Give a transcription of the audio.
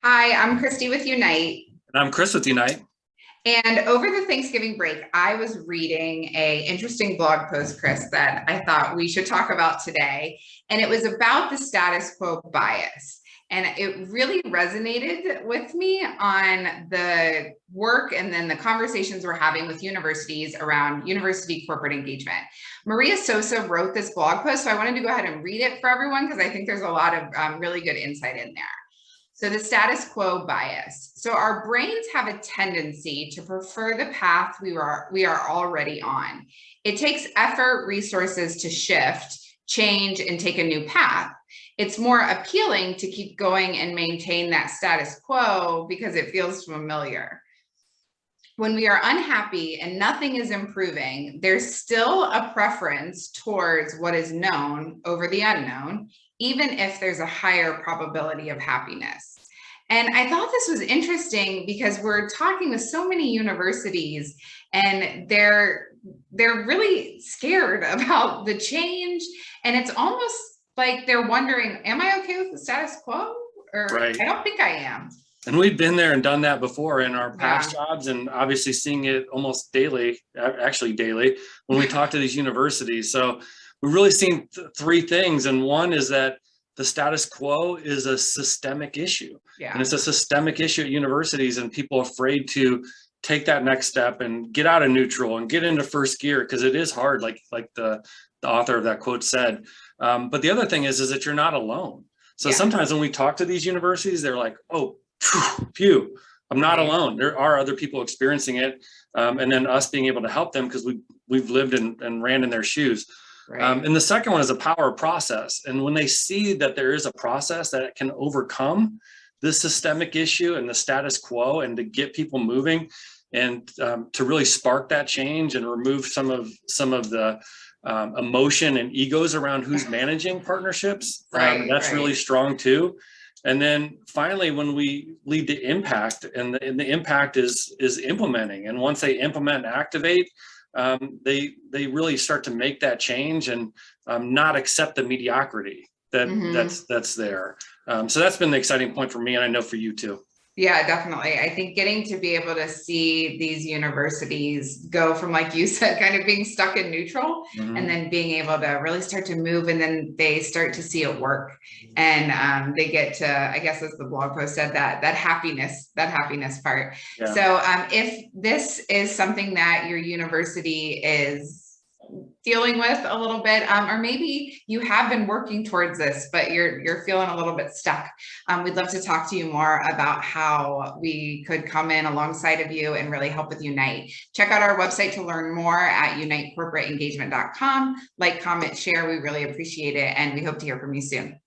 Hi, I'm Christy with Unite. And I'm Chris with Unite. And over the Thanksgiving break, I was reading a interesting blog post, Chris, that I thought we should talk about today. And it was about the status quo bias. And it really resonated with me on the work and then the conversations we're having with universities around university corporate engagement. Maria Sosa wrote this blog post, so I wanted to go ahead and read it for everyone because I think there's a lot of really good insight in there. So the status quo bias. So our brains have a tendency to prefer the path we are already on. It takes effort, resources to shift, change, and take a new path. It's more appealing to keep going and maintain that status quo because it feels familiar. When we are unhappy and nothing is improving, there's still a preference towards what is known over the unknown, even if there's a higher probability of happiness. And I thought this was interesting because we're talking with so many universities and they're really scared about the change. And it's almost like they're wondering, am I okay with the status quo? Or Right. I don't think I am. And we've been there and done that before in our past Yeah. jobs, and obviously seeing it almost daily, actually daily, when we talk to these universities. So we've really seen three things. And one is that the status quo is a systemic issue. Yeah. And it's a systemic issue at universities, and people are afraid to take that next step and get out of neutral and get into first gear because it is hard, like the author of that quote said. But the other thing is that you're not alone. So sometimes when we talk to these universities, they're like, oh, phew, I'm not alone. There are other people experiencing it. And then us being able to help them because we've lived and ran in their shoes. Right. And the second one is the power of process. And when they see that there is a process that can overcome this systemic issue and the status quo and to get people moving and to really spark that change and remove some of the emotion and egos around who's managing partnerships, that's really strong too. And then finally, when we lead to impact, and the impact is implementing. And once they implement and activate, they really start to make that change and not accept the mediocrity that's there. So that's been the exciting point for me, and I know for you too. Yeah, definitely. I think getting to be able to see these universities go from, like you said, kind of being stuck in neutral and then being able to really start to move, and then they start to see it work, and they get to, I guess, as the blog post said, that happiness part. Yeah. So if this is something that your university is dealing with a little bit, or maybe you have been working towards this, but you're feeling a little bit stuck, we'd love to talk to you more about how we could come in alongside of you and really help with Unite. Check out our website to learn more at unitecorporateengagement.com. Like, comment, share. We really appreciate it, and we hope to hear from you soon.